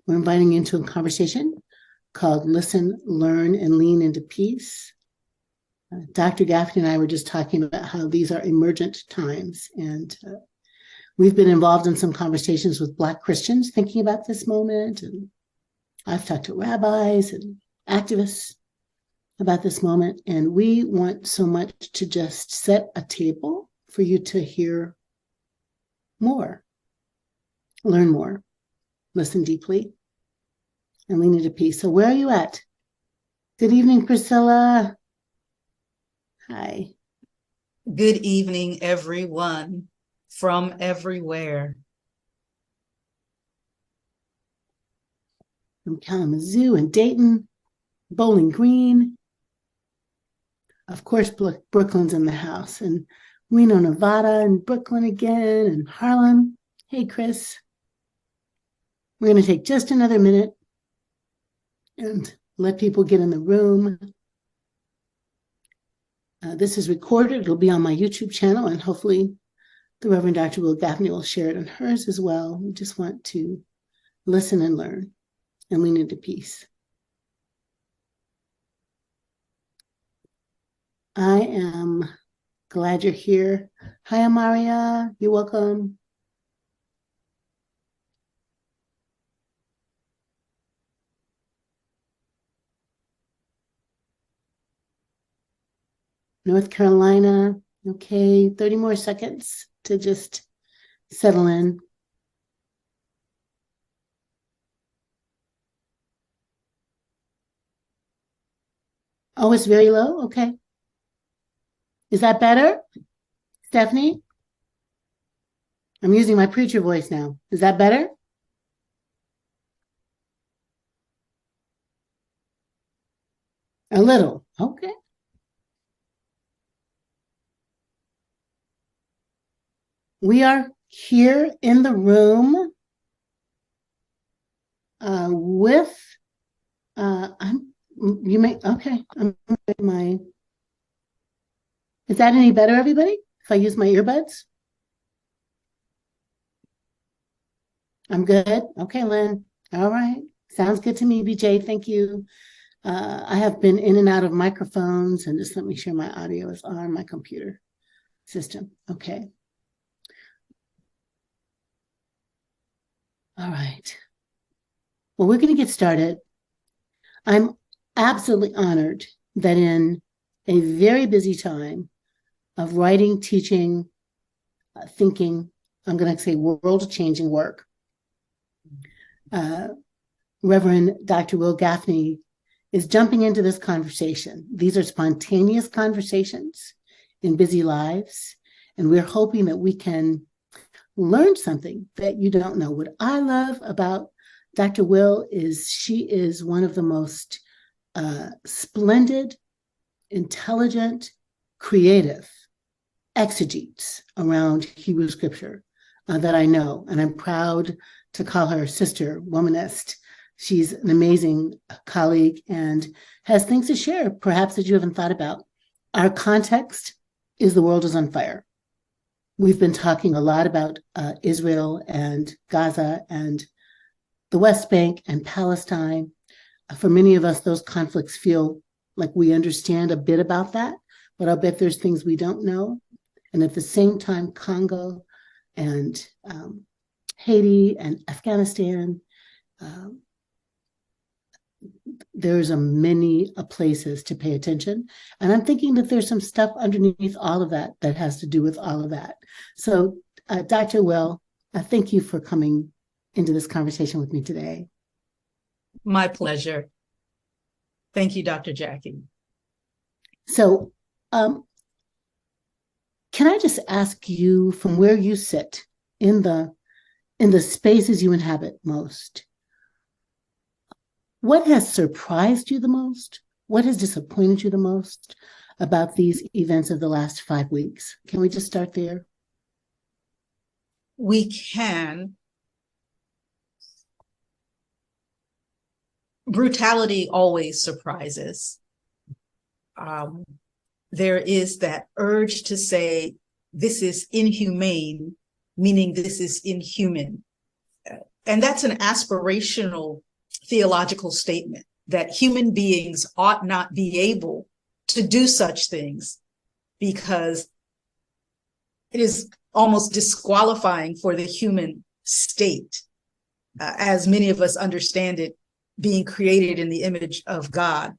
We're inviting you into a conversation called Listen, Learn, and Lean into Peace. Dr. Gafney and I were just talking about how these are emergent times, and we've been involved in some conversations with Black Christians thinking about this moment, and I've talked to rabbis and activists about this moment, and we want so much to just set a table for you to hear more, learn more, listen deeply, and lean into peace. So where are you at? Good evening, Priscilla. Hi. Good evening, everyone from everywhere. From Kalamazoo and Dayton, Bowling Green. Of course, Brooklyn's in the house, and Reno, Nevada, and Brooklyn again, and Harlem. Hey, Chris. We're going to take just another minute and let people get in the room. This is recorded. It'll be on my YouTube channel, and hopefully the Reverend Dr. Wil Gafney will share it on hers as well. We just want to listen and learn and lean into peace. I am glad you're here. Hi, Amaria. You're welcome. North Carolina. Okay, 30 more seconds to just settle in. Oh, it's very low? Okay. Is that better, Stephanie? I'm using my preacher voice now. Is that better? A little. Okay. We are here in the room with is that any better, everybody? If I use my earbuds? I'm good. Okay, Lynn. All right. Sounds good to me, BJ. Thank you. I have been in and out of microphones, and just let me share my audio is on my computer system. Okay. All right. Well, we're going to get started. I'm absolutely honored that in a very busy time of writing, teaching, thinking, I'm going to say world-changing work, Reverend Dr. Wil Gafney is jumping into this conversation. These are spontaneous conversations in busy lives, and we're hoping that we can learn something that you don't know. What I love about Dr. Wil is she is one of the most splendid, intelligent, creative exegetes around Hebrew scripture that I know, and I'm proud to call her sister, womanist. She's an amazing colleague and has things to share, perhaps that you haven't thought about. Our context is the world is on fire. We've been talking a lot about Israel and Gaza and the West Bank and Palestine. For many of us, those conflicts feel like we understand a bit about that, but I'll bet there's things we don't know. And at the same time, Congo and Haiti and Afghanistan, there's many places to pay attention. And I'm thinking that there's some stuff underneath all of that that has to do with all of that. So Dr. Wil, thank you for coming into this conversation with me today. My pleasure. Thank you, Dr. Jacqui. So can I just ask you, from where you sit in the spaces you inhabit most, what has surprised you the most? What has disappointed you the most about these events of the last 5 weeks? Can we just start there? We can. Brutality always surprises. There is that urge to say, this is inhumane, meaning this is inhuman. And that's an aspirational theological statement that human beings ought not be able to do such things because it is almost disqualifying for the human state, as many of us understand it, being created in the image of God.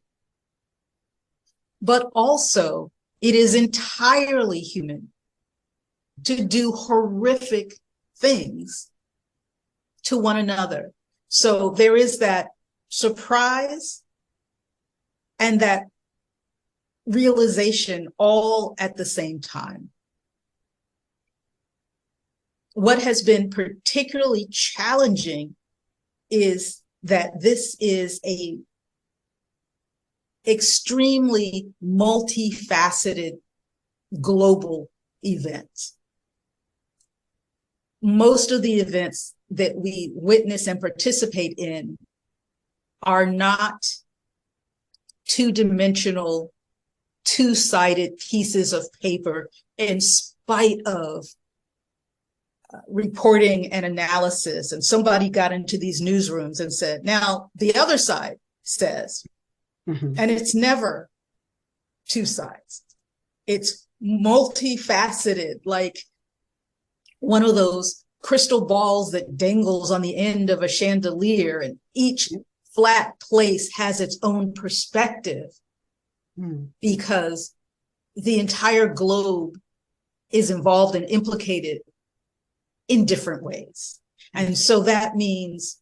But also, it is entirely human to do horrific things to one another. So there is that surprise and that realization all at the same time. What has been particularly challenging is that this is a extremely multifaceted global event. Most of the events that we witness and participate in are not two-dimensional, two-sided pieces of paper in spite of reporting and analysis. And somebody got into these newsrooms and said, now the other side says, and it's never two sides. It's multifaceted, like one of those crystal balls that dangles on the end of a chandelier, and each flat place has its own perspective because the entire globe is involved and implicated in different ways. And so that means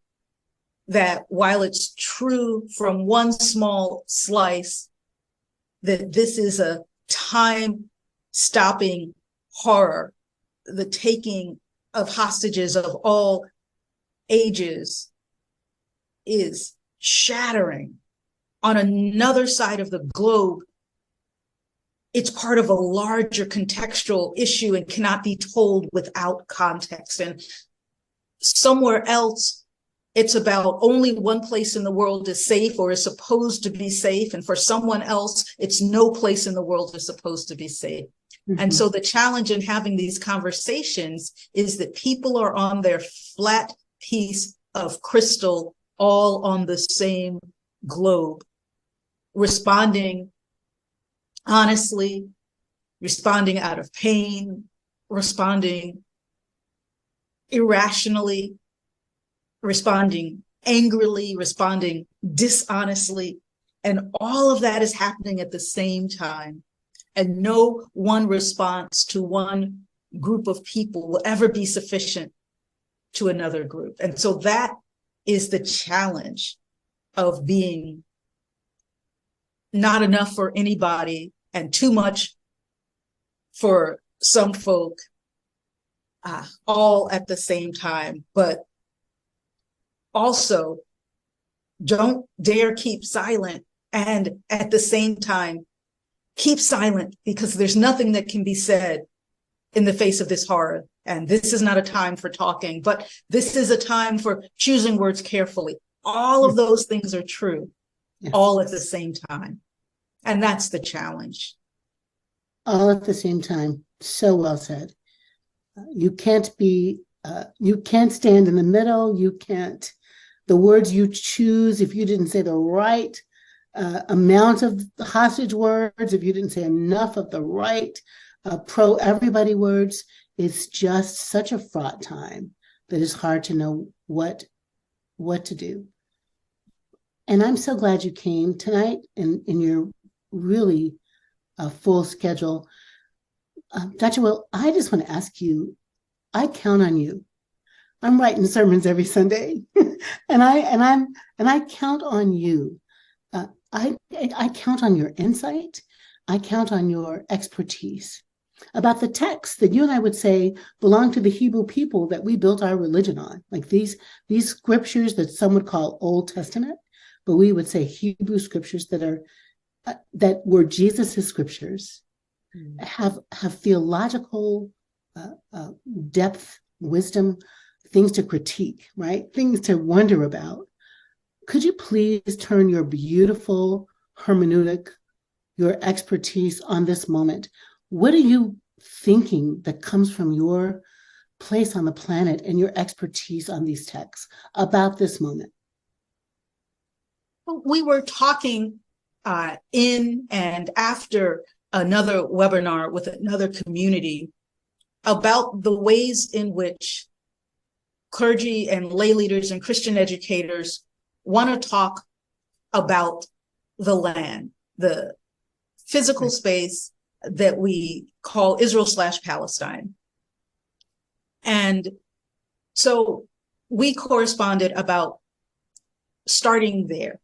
that while it's true from one small slice that this is a time-stopping horror, the taking of hostages of all ages is shattering. On another side of the globe, it's part of a larger contextual issue and cannot be told without context. And somewhere else, it's about only one place in the world is safe or is supposed to be safe. And for someone else, it's no place in the world is supposed to be safe. And so the challenge in having these conversations is that people are on their flat piece of crystal, all on the same globe, responding honestly, responding out of pain, responding irrationally, responding angrily, responding dishonestly. And all of that is happening at the same time. And no one response to one group of people will ever be sufficient to another group. And so that is the challenge of being not enough for anybody and too much for some folk, all at the same time. But also, don't dare keep silent, and at the same time, keep silent, because there's nothing that can be said in the face of this horror. And this is not a time for talking, but this is a time for choosing words carefully. All of those things are true, all at the same time. And that's the challenge. All at the same time. So well said. You can't stand in the middle. The words you choose, if you didn't say the right amount of hostage words, if you didn't say enough of the right pro-everybody words, it's just such a fraught time that it's hard to know what to do. And I'm so glad you came tonight in your really full schedule. Dr. Wil, I just want to ask you, I count on you. I'm writing sermons every Sunday, and I count on you. I count on your insight. I count on your expertise about the texts that you and I would say belong to the Hebrew people that we built our religion on, like these scriptures that some would call Old Testament, but we would say Hebrew scriptures that were Jesus's scriptures, have theological depth, wisdom, things to critique, right? Things to wonder about. Could you please turn your beautiful hermeneutic, your expertise on this moment? What are you thinking that comes from your place on the planet and your expertise on these texts about this moment? We were talking in and after another webinar with another community about the ways in which clergy and lay leaders and Christian educators want to talk about the land, the physical space that we call Israel/Palestine. And so we corresponded about starting there.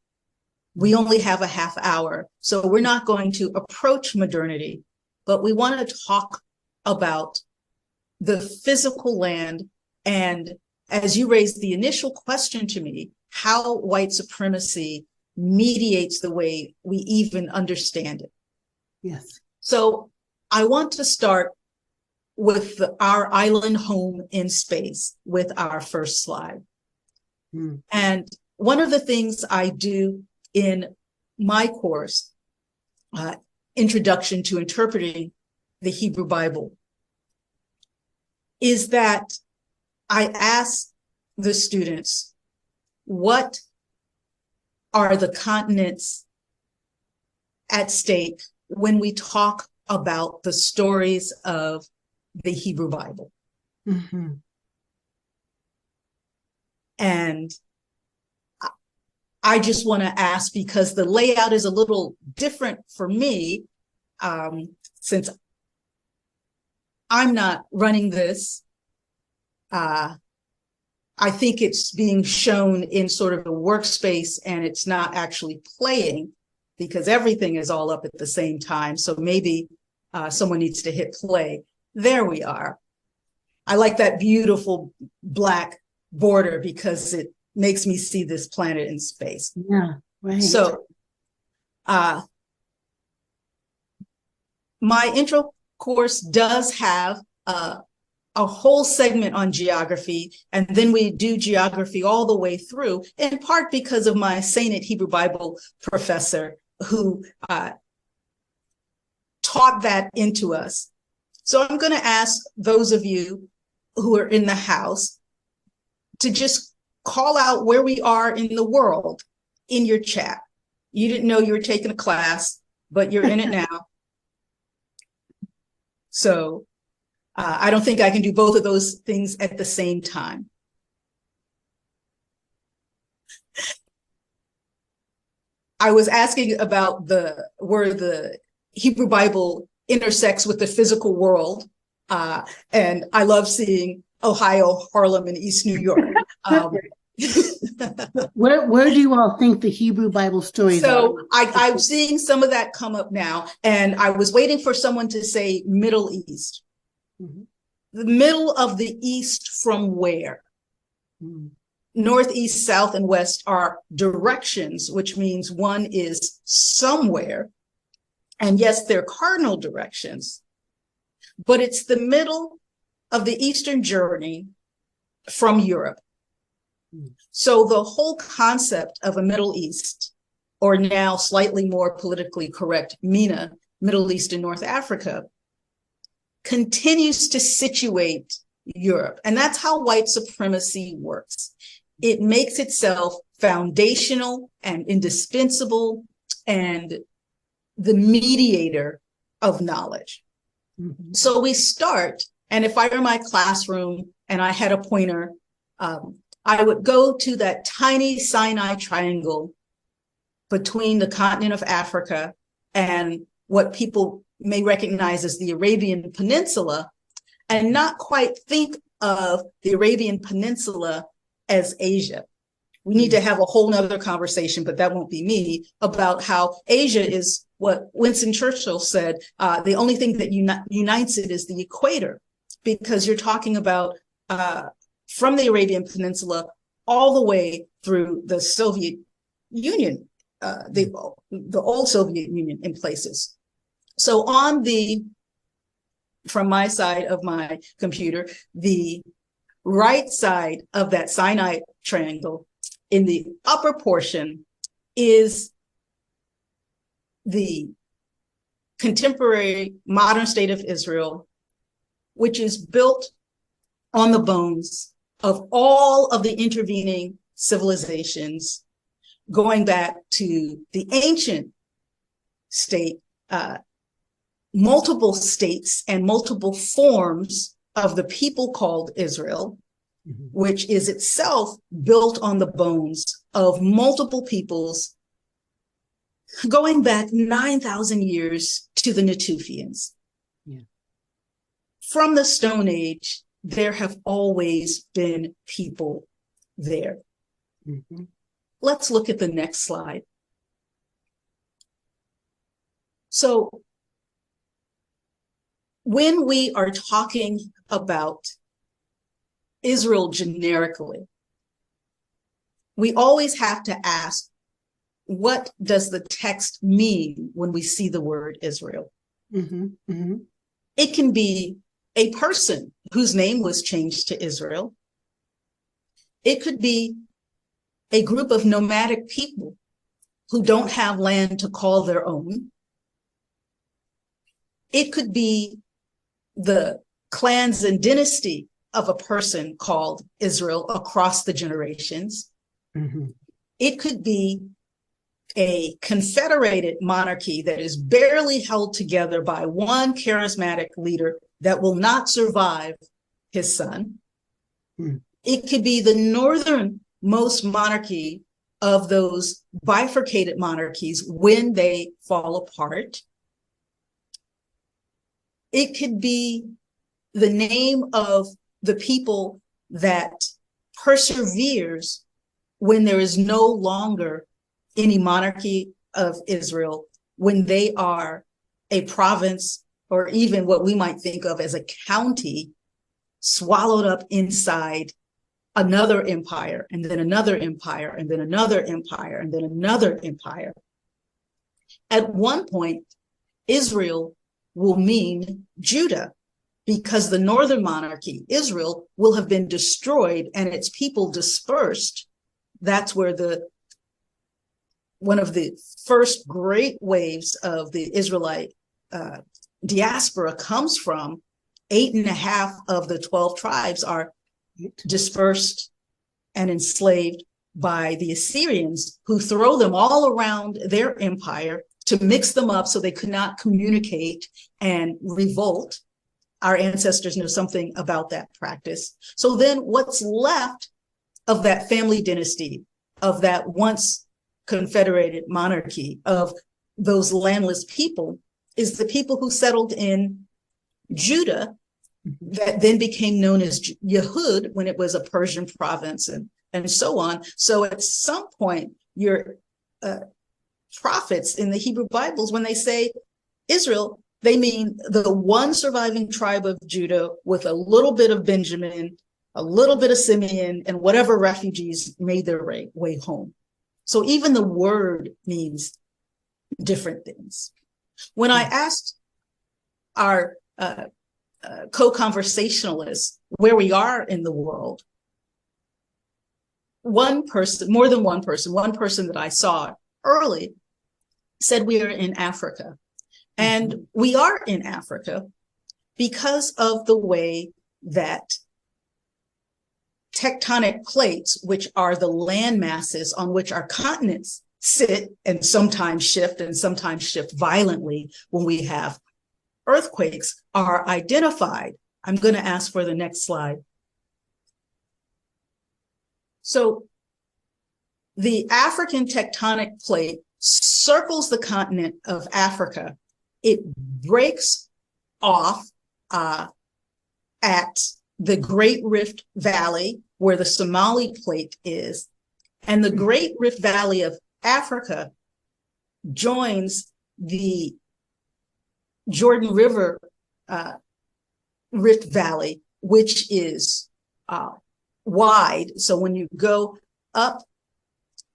We only have a half hour, so we're not going to approach modernity, but we want to talk about the physical land. And as you raised the initial question to me, how white supremacy mediates the way we even understand it. Yes. So I want to start with our island home in space with our first slide. And one of the things I do in my course, Introduction to Interpreting the Hebrew Bible, is that I ask the students, what are the continents at stake when we talk about the stories of the Hebrew Bible? Mm-hmm. And I just want to ask, because the layout is a little different for me, since I'm not running this. I think it's being shown in sort of a workspace and it's not actually playing because everything is all up at the same time. So maybe someone needs to hit play. There we are. I like that beautiful black border because it makes me see this planet in space. Yeah, right. So my intro course does have a whole segment on geography, and then we do geography all the way through, in part because of my Sainted Hebrew Bible professor who taught that into us. So I'm going to ask those of you who are in the house to just call out where we are in the world in your chat. You didn't know you were taking a class, but you're in it now. So I don't think I can do both of those things at the same time. I was asking about where the Hebrew Bible intersects with the physical world. And I love seeing Ohio, Harlem, and East New York. Where do you all think the Hebrew Bible stories are? So I'm seeing some of that come up now. And I was waiting for someone to say Middle East. Mm-hmm. The middle of the East from where? Mm-hmm. North, East, South, and West are directions, which means one is somewhere. And yes, they're cardinal directions, but it's the middle of the Eastern journey from Europe. Mm-hmm. So the whole concept of a Middle East, or now slightly more politically correct, MENA, Middle East and North Africa, continues to situate Europe. And that's how white supremacy works. It makes itself foundational and indispensable and the mediator of knowledge. Mm-hmm. So we start, and if I were in my classroom and I had a pointer, I would go to that tiny Sinai triangle between the continent of Africa and what people may recognize as the Arabian Peninsula, and not quite think of the Arabian Peninsula as Asia. We need to have a whole nother conversation, but that won't be me, about how Asia is what Winston Churchill said, the only thing that unites it is the equator, because you're talking about from the Arabian Peninsula all the way through the Soviet Union, the old Soviet Union in places. So from my side of my computer, the right side of that Sinai triangle in the upper portion is the contemporary modern state of Israel, which is built on the bones of all of the intervening civilizations, going back to the ancient state, multiple states and multiple forms of the people called Israel, which is itself built on the bones of multiple peoples, going back 9,000 years to the Natufians. Yeah. From the Stone Age, there have always been people there. Mm-hmm. Let's look at the next slide. So when we are talking about Israel generically, we always have to ask, what does the text mean when we see the word Israel? Mm-hmm. Mm-hmm. It can be a person whose name was changed to Israel. It could be a group of nomadic people who don't have land to call their own. It could be the clans and dynasty of a person called Israel across the generations. Mm-hmm. It could be a confederated monarchy that is barely held together by one charismatic leader that will not survive his son. Mm. It could be the northernmost monarchy of those bifurcated monarchies when they fall apart. It could be the name of the people that perseveres when there is no longer any monarchy of Israel, when they are a province, or even what we might think of as a county, swallowed up inside another empire, and then another empire, and then another empire, and then another empire. At one point, Israel will mean Judah, because the northern monarchy, Israel, will have been destroyed and its people dispersed. That's where one of the first great waves of the Israelite diaspora comes from. 8.5 of the 12 tribes are dispersed and enslaved by the Assyrians, who throw them all around their empire to mix them up so they could not communicate and revolt. Our ancestors know something about that practice. So then what's left of that family dynasty, of that once confederated monarchy, of those landless people, is the people who settled in Judah, that then became known as Yehud when it was a Persian province, and so on. So at some point, your prophets in the Hebrew Bibles, when they say Israel, they mean the one surviving tribe of Judah with a little bit of Benjamin, a little bit of Simeon, and whatever refugees made their way home. So even the word means different things. When I asked our co-conversationalists where we are in the world, one person that I saw early said we are in Africa. And we are in Africa because of the way that tectonic plates, which are the land masses on which our continents sit and sometimes shift violently when we have earthquakes, are identified. I'm going to ask for the next slide. So the African tectonic plate circles the continent of Africa. It breaks off at the Great Rift Valley, where the Somali plate is, and the Great Rift Valley of Africa joins the Jordan River Rift Valley, which is wide. So when you go up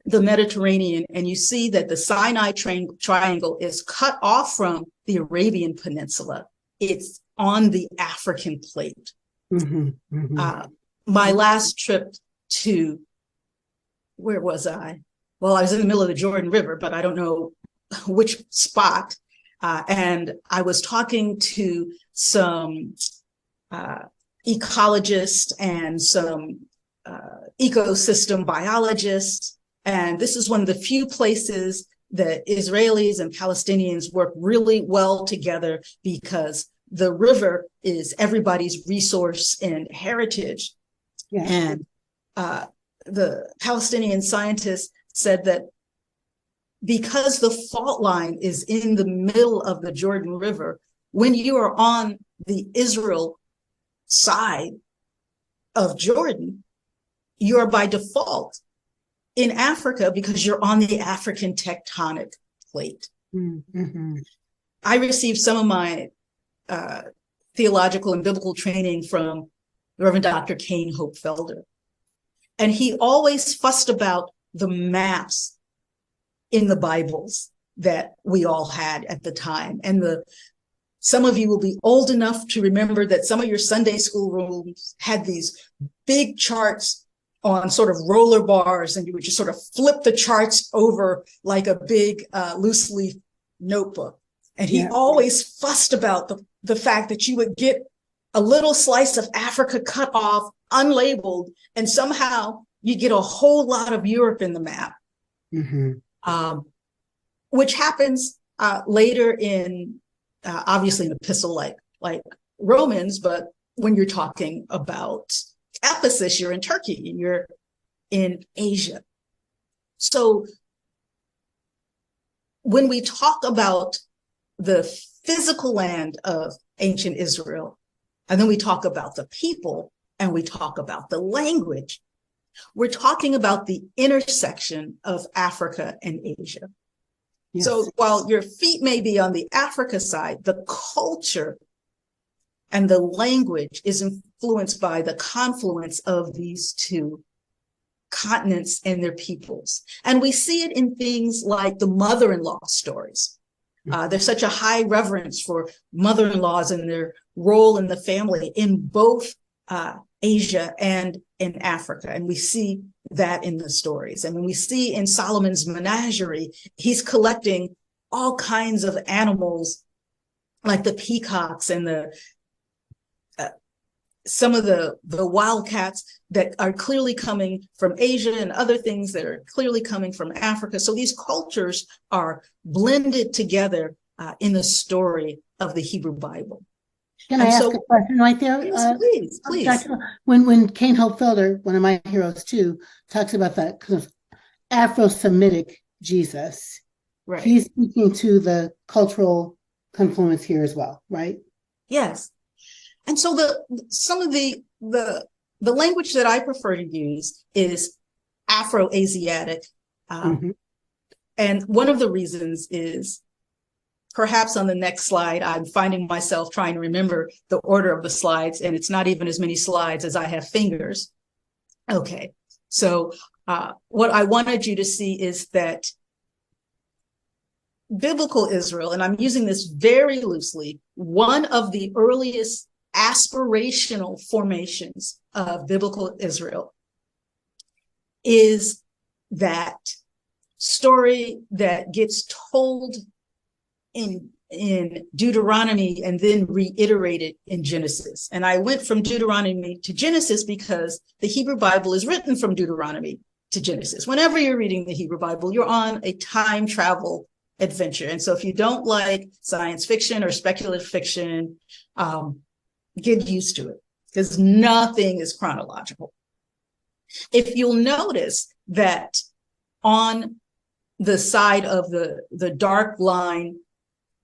the Mediterranean and you see that the Sinai Triangle is cut off from the Arabian Peninsula, it's on the African plate. Mm-hmm, mm-hmm. My last trip to, where was I? Well, I was in the middle of the Jordan River, but I don't know which spot. And I was talking to some ecologists and some ecosystem biologists. And this is one of the few places that Israelis and Palestinians work really well together, because the river is everybody's resource and heritage. Yeah. And the Palestinian scientists said that because the fault line is in the middle of the Jordan River, when you are on the Israel side of Jordan, you're by default in Africa because you're on the African tectonic plate. Mm-hmm. I received some of my theological and biblical training from Reverend Dr. Kane Hope Felder. And he always fussed about the maps in the Bibles that we all had at the time. And some of you will be old enough to remember that some of your Sunday school rooms had these big charts on sort of roller bars, and you would just sort of flip the charts over like a big loose leaf notebook. And he always fussed about the fact that you would get a little slice of Africa cut off, unlabeled, and somehow you get a whole lot of Europe in the map, which happens later in, obviously, an epistle like Romans, but when you're talking about Ephesus, you're in Turkey and you're in Asia. So when we talk about the physical land of ancient Israel, and then we talk about the people and we talk about the language, we're talking about the intersection of Africa and Asia. Yes. So while your feet may be on the Africa side, the culture and the language is influenced by the confluence of these two continents and their peoples. And we see it in things like the mother-in-law stories. There's such a high reverence for mother-in-laws and their role in the family in both Asia and in Africa. And we see that in the stories. And when we see in Solomon's menagerie, he's collecting all kinds of animals like the peacocks and some of the wildcats that are clearly coming from Asia and other things that are clearly coming from Africa. So these cultures are blended together in the story of the Hebrew Bible. Can I ask a question right there? Yes, please. When Kane Hope Felder, one of my heroes too, talks about that kind of Afro-Semitic Jesus, right, he's speaking to the cultural confluence here as well, right? Yes. And so some of the language that I prefer to use is Afro-Asiatic. And one of the reasons is, perhaps on the next slide, I'm finding myself trying to remember the order of the slides, and it's not even as many slides as I have fingers. Okay, so what I wanted you to see is that biblical Israel, and I'm using this very loosely, one of the earliest aspirational formations of biblical Israel is that story that gets told in Deuteronomy and then reiterated in Genesis. And I went from Deuteronomy to Genesis because the Hebrew Bible is written from Deuteronomy to Genesis. Whenever you're reading the Hebrew Bible, you're on a time travel adventure. And so if you don't like science fiction or speculative fiction, get used to it, because nothing is chronological. If you'll notice that on the side of the dark line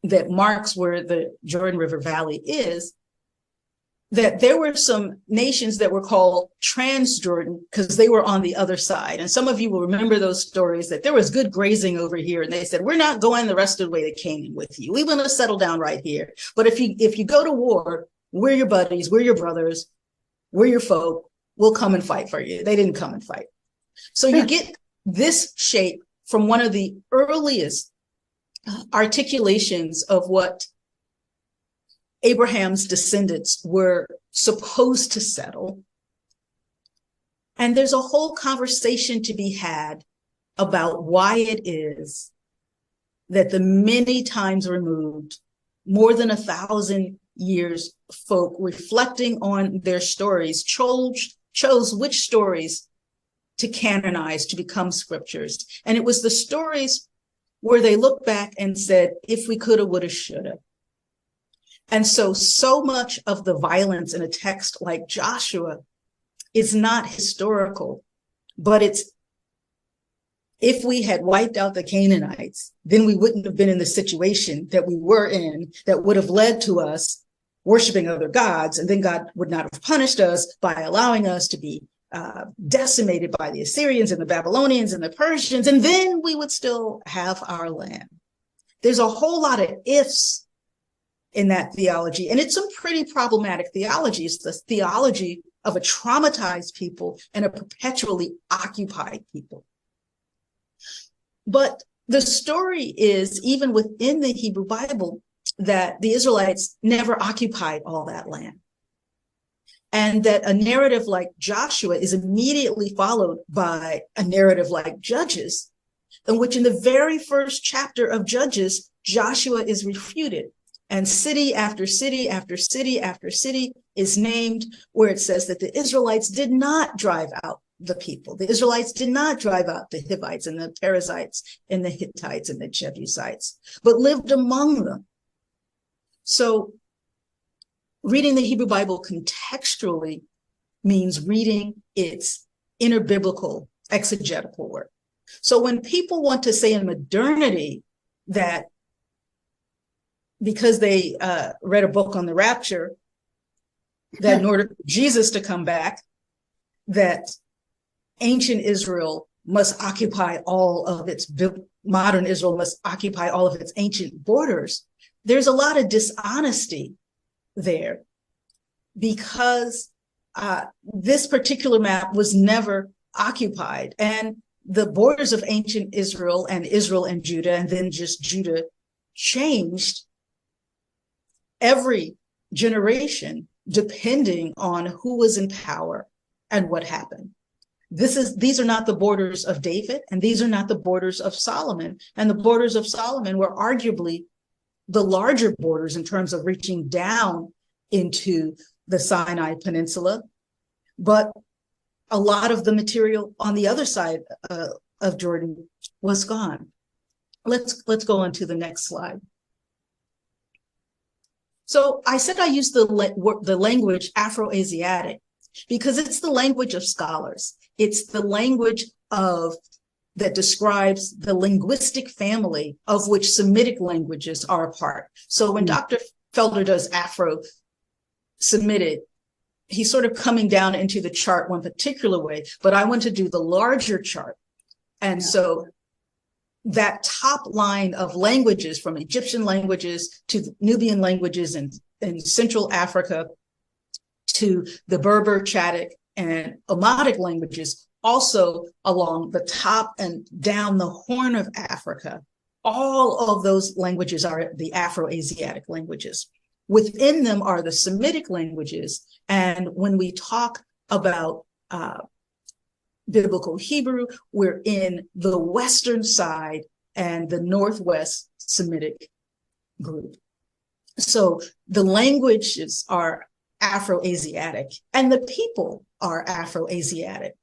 that marks where the Jordan River Valley is, that there were some nations that were called Transjordan because they were on the other side. And some of you will remember those stories, that there was good grazing over here. And they said, we're not going the rest of the way to Canaan with you. We want to settle down right here. But if you go to war, we're your buddies, we're your brothers, we're your folk, we'll come and fight for you. They didn't come and fight. So you get this shape from one of the earliest articulations of what Abraham's descendants were supposed to settle. And there's a whole conversation to be had about why it is that the many times removed, more than 1,000 years folk reflecting on their stories chose which stories to canonize, to become scriptures. And it was the stories where they looked back and said, if we coulda, woulda, shoulda. And so much of the violence in a text like Joshua is not historical, but it's, if we had wiped out the Canaanites, then we wouldn't have been in the situation that we were in, that would have led to us worshiping other gods. And then God would not have punished us by allowing us to be decimated by the Assyrians and the Babylonians and the Persians. And then we would still have our land. There's a whole lot of ifs in that theology. And it's some pretty problematic theology. It's the theology of a traumatized people and a perpetually occupied people. But the story is, even within the Hebrew Bible, that the Israelites never occupied all that land. And that a narrative like Joshua is immediately followed by a narrative like Judges, in which in the very first chapter of Judges, Joshua is refuted. And city after city after city after city is named, where it says that the Israelites did not drive out the people. The Israelites did not drive out the Hivites and the Perizzites and the Hittites and the Jebusites, but lived among them. So reading the Hebrew Bible contextually means reading its interbiblical exegetical work. So when people want to say in modernity that because they read a book on the rapture, that in order for Jesus to come back, that ancient Israel must occupy all of its, modern Israel must occupy all of its ancient borders, there's a lot of dishonesty there, because this particular map was never occupied. And the borders of ancient Israel and Judah, and then just Judah, changed every generation depending on who was in power and what happened. These are not the borders of David, and these are not the borders of Solomon. And the borders of Solomon were arguably the larger borders in terms of reaching down into the Sinai Peninsula. But a lot of the material on the other side of Jordan was gone. Let's go on to the next slide. So I said I used the language Afro-Asiatic because it's the language of scholars. It's the language that describes the linguistic family of which Semitic languages are a part. So when Dr. Felder does Afro-Semitic, he's sort of coming down into the chart one particular way, but I want to do the larger chart. And so that top line of languages, from Egyptian languages to the Nubian languages in Central Africa to the Berber, Chadic, and Omotic languages, also along the top and down the Horn of Africa, all of those languages are the Afro-Asiatic languages. Within them are the Semitic languages. And when we talk about Biblical Hebrew, we're in the Western side and the Northwest Semitic group. So the languages are Afro-Asiatic and the people are Afro-Asiatic.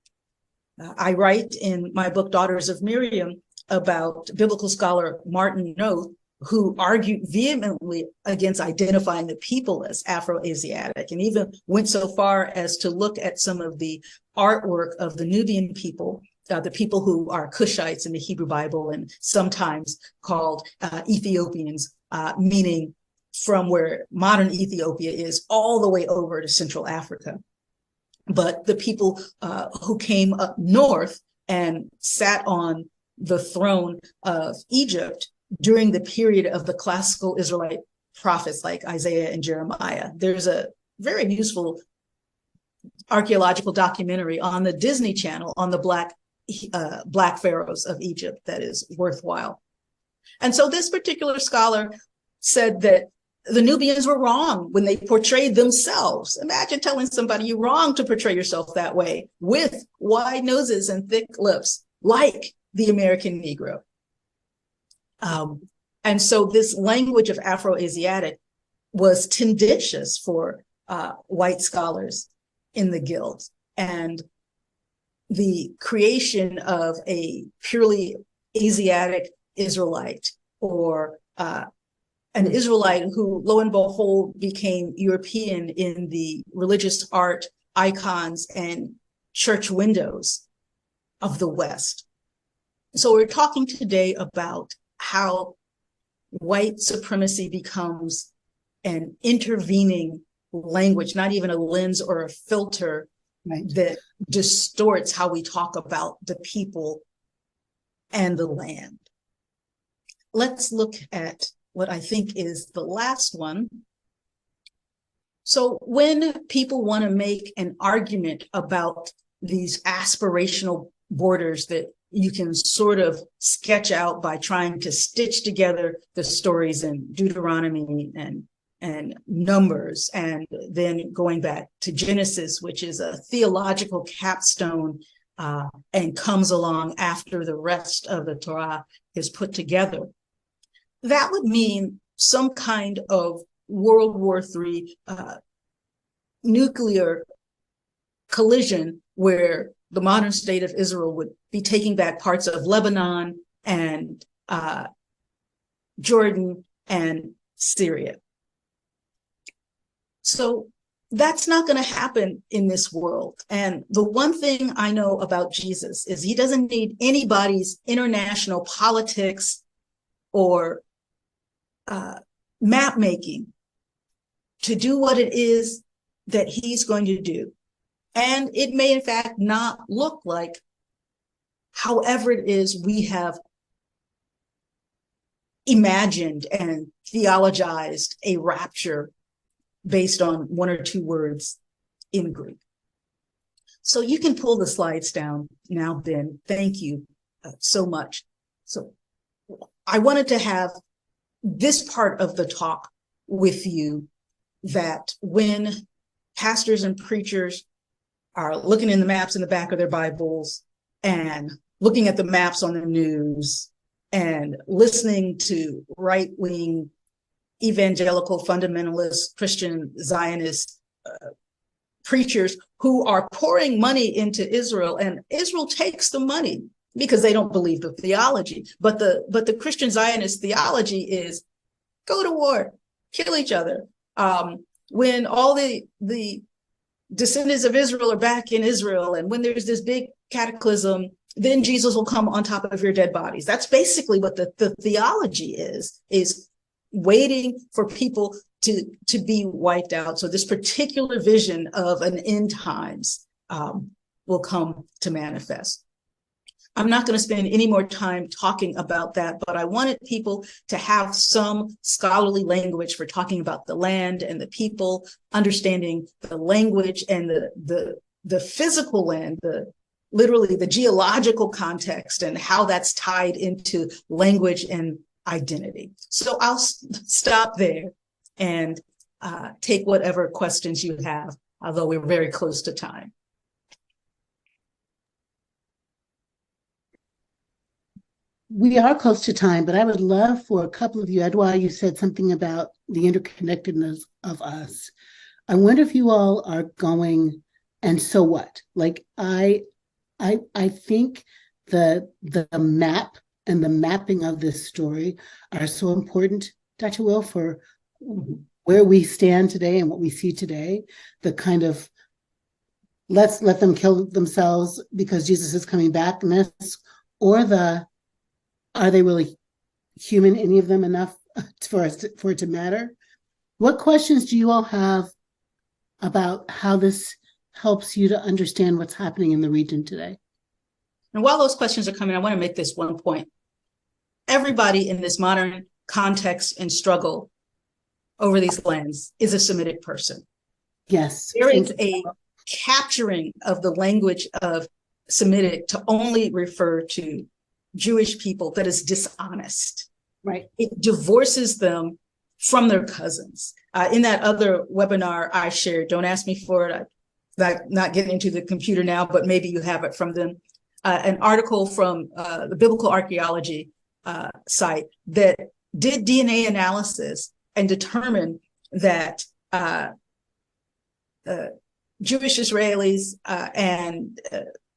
I write in my book, Daughters of Miriam, about biblical scholar Martin Noth, who argued vehemently against identifying the people as Afro-Asiatic, and even went so far as to look at some of the artwork of the Nubian people, the people who are Cushites in the Hebrew Bible and sometimes called Ethiopians, meaning from where modern Ethiopia is all the way over to Central Africa. But the people who came up north and sat on the throne of Egypt during the period of the classical Israelite prophets like Isaiah and Jeremiah. There's a very useful archaeological documentary on the Disney Channel on the Black pharaohs of Egypt that is worthwhile. And so this particular scholar said that the Nubians were wrong when they portrayed themselves. Imagine telling somebody you're wrong to portray yourself that way, with wide noses and thick lips, like the American Negro. And so this language of Afro-Asiatic was tendentious for white scholars in the Guild. And the creation of a purely Asiatic Israelite, or an Israelite who, lo and behold, became European in the religious art, icons, and church windows of the West. So we're talking today about how white supremacy becomes an intervening language, not even a lens or a filter, right, that distorts how we talk about the people and the land. Let's look at what I think is the last one. So when people want to make an argument about these aspirational borders that you can sort of sketch out by trying to stitch together the stories in Deuteronomy and Numbers, and then going back to Genesis, which is a theological capstone and comes along after the rest of the Torah is put together, that would mean some kind of World War III nuclear collision where the modern state of Israel would be taking back parts of Lebanon and Jordan and Syria. So that's not going to happen in this world. And the one thing I know about Jesus is he doesn't need anybody's international politics or map making to do what it is that he's going to do. And it may, in fact, not look like however it is we have imagined and theologized a rapture based on one or two words in Greek. So you can pull the slides down now, Ben. Thank you so much. So I wanted to have this part of the talk with you, that when pastors and preachers are looking in the maps in the back of their Bibles and looking at the maps on the news and listening to right-wing evangelical fundamentalist Christian Zionist preachers who are pouring money into Israel, and Israel takes the money because they don't believe the theology. But the Christian Zionist theology is go to war, kill each other. When all the descendants of Israel are back in Israel, and when there's this big cataclysm, then Jesus will come on top of your dead bodies. That's basically what the theology is waiting for people to be wiped out. So this particular vision of an end times will come to manifest. I'm not going to spend any more time talking about that, but I wanted people to have some scholarly language for talking about the land and the people, understanding the language and the physical land, literally the geological context, and how that's tied into language and identity. So I'll stop there and take whatever questions you have, although we're very close to time. We are close to time, but I would love for a couple of you, Edouard, you said something about the interconnectedness of us. I wonder if you all are going, and so what? Like I think the map and the mapping of this story are so important, Dr. Wil, for where we stand today and what we see today. The kind of let's let them kill themselves because Jesus is coming back, or are they really human, any of them, enough for it to matter? What questions do you all have about how this helps you to understand what's happening in the region today? And while those questions are coming, I want to make this one point. Everybody in this modern context and struggle over these lands is a Semitic person. Yes. There is a capturing of the language of Semitic to only refer to Jewish people that is dishonest. Right. It divorces them from their cousins. In that other webinar I shared, don't ask me for it, I'm not getting into the computer now, but maybe you have it from them, an article from the Biblical Archaeology site that did DNA analysis and determined that Jewish Israelis and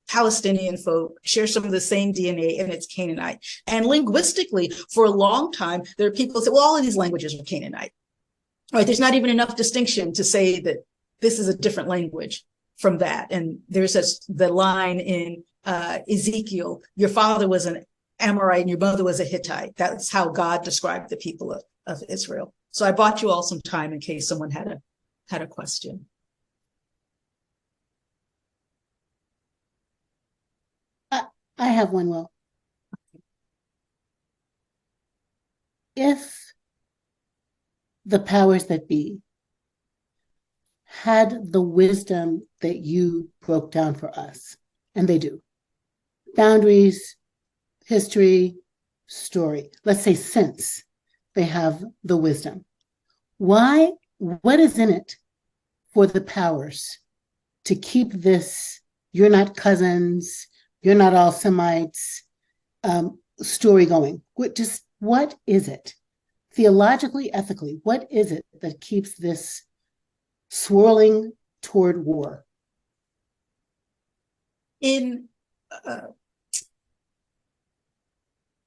Palestinian folk share some of the same DNA, and it's Canaanite. And linguistically, for a long time, there are people who say, well, all of these languages are Canaanite. Right? There's not even enough distinction to say that this is a different language from that. And there's the line in Ezekiel, your father was an Amorite and your mother was a Hittite. That's how God described the people of Israel. So I bought you all some time in case someone had a question. I have one, Wil. If the powers that be had the wisdom that you broke down for us, and they do, boundaries, history, story, let's say since they have the wisdom, what is in it for the powers to keep this, you're not cousins, you're not all Semites, story going? What is it? Theologically, ethically, what is it that keeps this swirling toward war? In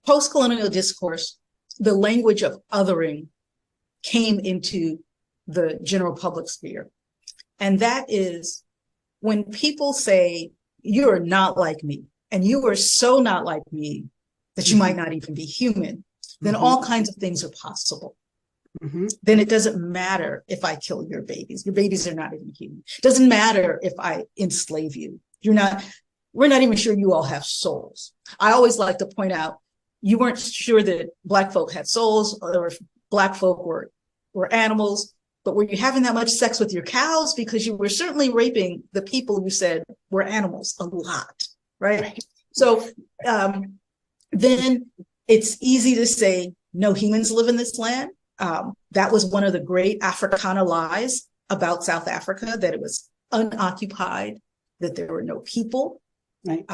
post-colonial discourse, the language of othering came into the general public sphere. And that is when people say, you're not like me, and you are so not like me that you might not even be human, then all kinds of things are possible. Then it doesn't matter if I kill your babies. Your babies are not even human. It doesn't matter if I enslave you. We're not even sure you all have souls. I always like to point out, you weren't sure that Black folk had souls or if Black folk were animals, but were you having that much sex with your cows? Because you were certainly raping the people you said were animals a lot, right? So then it's easy to say, no humans live in this land. That was one of the great Africana lies about South Africa, that it was unoccupied, that there were no people. Right.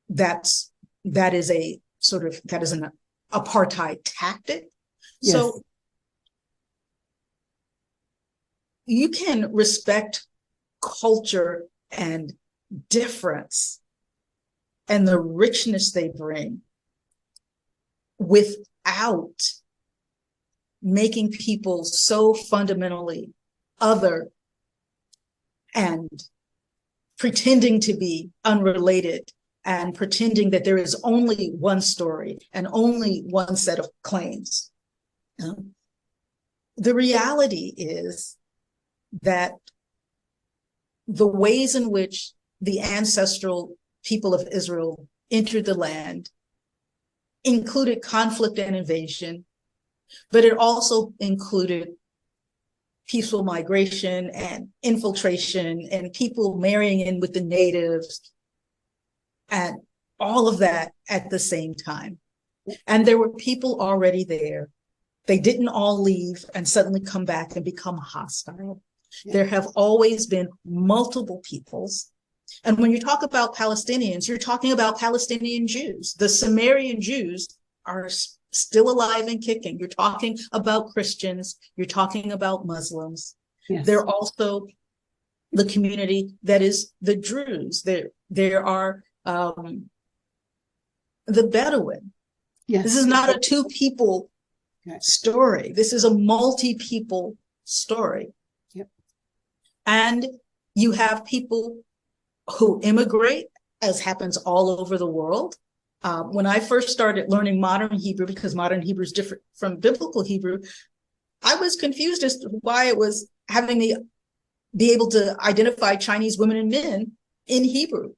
That is an apartheid tactic. Yes. So you can respect culture and difference and the richness they bring without making people so fundamentally other and pretending to be unrelated and pretending that there is only one story and only one set of claims. The reality is that the ways in which the ancestral people of Israel entered the land included conflict and invasion, but it also included peaceful migration and infiltration and people marrying in with the natives and all of that at the same time. And there were people already there. They didn't all leave and suddenly come back and become hostile. There have always been multiple peoples. And when you talk about Palestinians, you're talking about Palestinian Jews. The Sumerian Jews are still alive and kicking. You're talking about Christians. You're talking about Muslims. Yes. They're also the community that is the Druze. There are the Bedouin. Yes. This is not a two-people story. This is a multi-people story. Yep. And you have people who immigrate, as happens all over the world. When I first started learning modern Hebrew, because modern Hebrew is different from biblical Hebrew, I was confused as to why it was having me be able to identify Chinese women and men in Hebrew,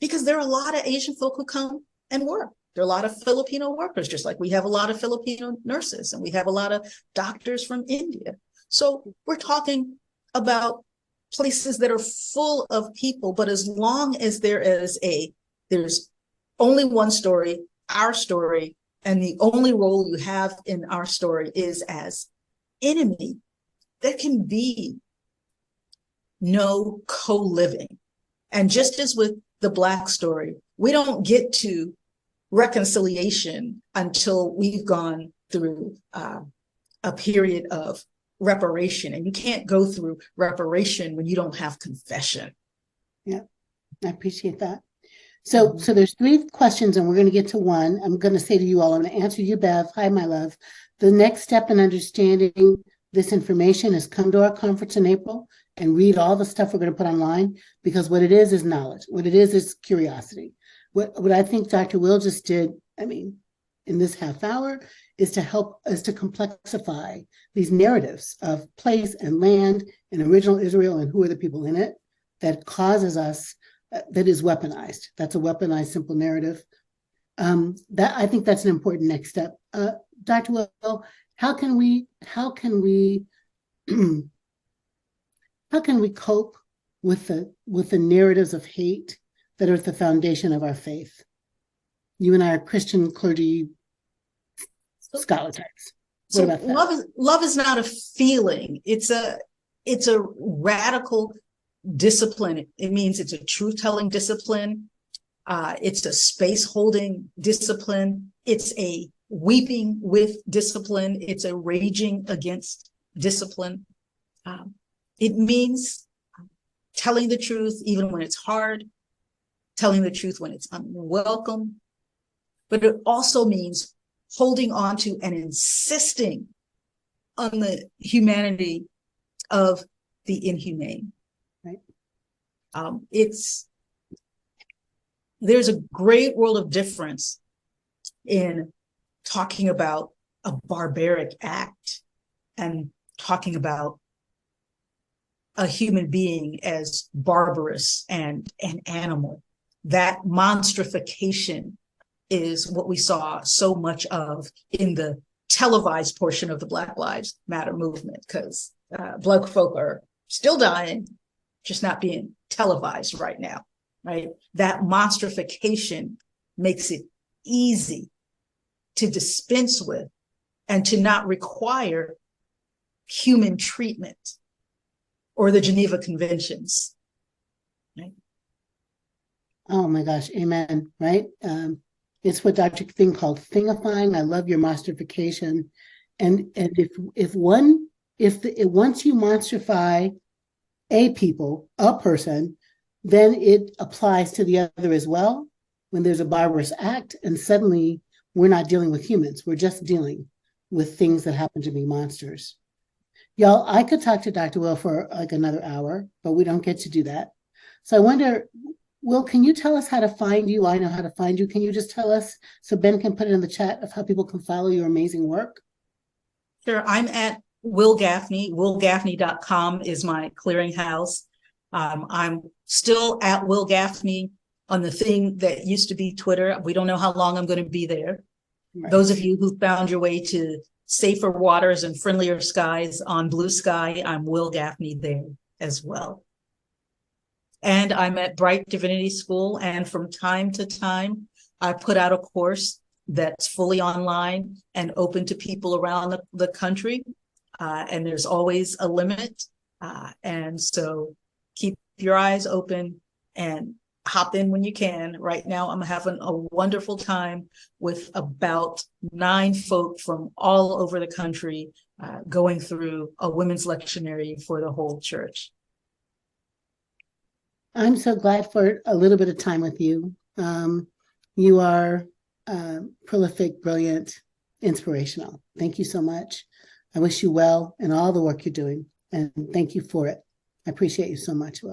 because there are a lot of Asian folk who come and work. There are a lot of Filipino workers, just like we have a lot of Filipino nurses, and we have a lot of doctors from India. So we're talking about places that are full of people, but as long as there's only one story, our story, and the only role you have in our story is as enemy, there can be no co-living. And just as with the Black story, we don't get to reconciliation until we've gone through a period of reparation, and you can't go through reparation when you don't have confession. Yeah, I appreciate that. So there's 3 questions, and we're going to get to one. I'm going to say to you all, I'm going to answer you, Bev. Hi, my love. The next step in understanding this information is come to our conference in April and read all the stuff we're going to put online, because what it is knowledge. What it is curiosity. What I think Dr. Wil just did, I mean, in this half hour, is to help us to complexify these narratives of place and land and original Israel and who are the people in it that causes us, that is weaponized. That's a weaponized simple narrative. That I think that's an important next step. Dr. Wil, how can we cope with the narratives of hate that are at the foundation of our faith? You and I are Christian clergy scholar types. What about that? Love is not a feeling. It's a radical discipline. It means it's a truth-telling discipline. It's a space-holding discipline. It's a weeping with discipline. It's a raging against discipline. It means telling the truth even when it's hard, telling the truth when it's unwelcome. But it also means holding on to and insisting on the humanity of the inhumane. Right. There's a great world of difference in talking about a barbaric act and talking about a human being as barbarous and an animal. That monstrification is what we saw so much of in the televised portion of the Black Lives Matter movement, because Black folk are still dying, just not being televised right now, right? That monstrification makes it easy to dispense with and to not require human treatment or the Geneva Conventions. Right? Oh my gosh, amen, right? It's what Dr. Thing called thingifying. I love your monstrification. And once you monstrify a people, a person, then it applies to the other as well. When there's a barbarous act, and suddenly we're not dealing with humans, we're just dealing with things that happen to be monsters. Y'all, I could talk to Dr. Wil for like another hour, but we don't get to do that. So I wonder, Wil, can you tell us how to find you? I know how to find you. Can you just tell us so Ben can put it in the chat of how people can follow your amazing work? Sure. I'm at Wil Gafney. WilGafney.com is my clearinghouse. I'm still at Wil Gafney on the thing that used to be Twitter. We don't know how long I'm going to be there. Right. Those of you who found your way to safer waters and friendlier skies on Blue Sky, I'm Wil Gafney there as well. And I'm at Bright Divinity School, and from time to time, I put out a course that's fully online and open to people around the country. And there's always a limit. And so keep your eyes open and hop in when you can. Right now, I'm having a wonderful time with about 9 folk from all over the country going through a women's lectionary for the whole church. I'm so glad for a little bit of time with you. You are prolific, brilliant, inspirational. Thank you so much. I wish you well in all the work you're doing, and thank you for it. I appreciate you so much, Wil.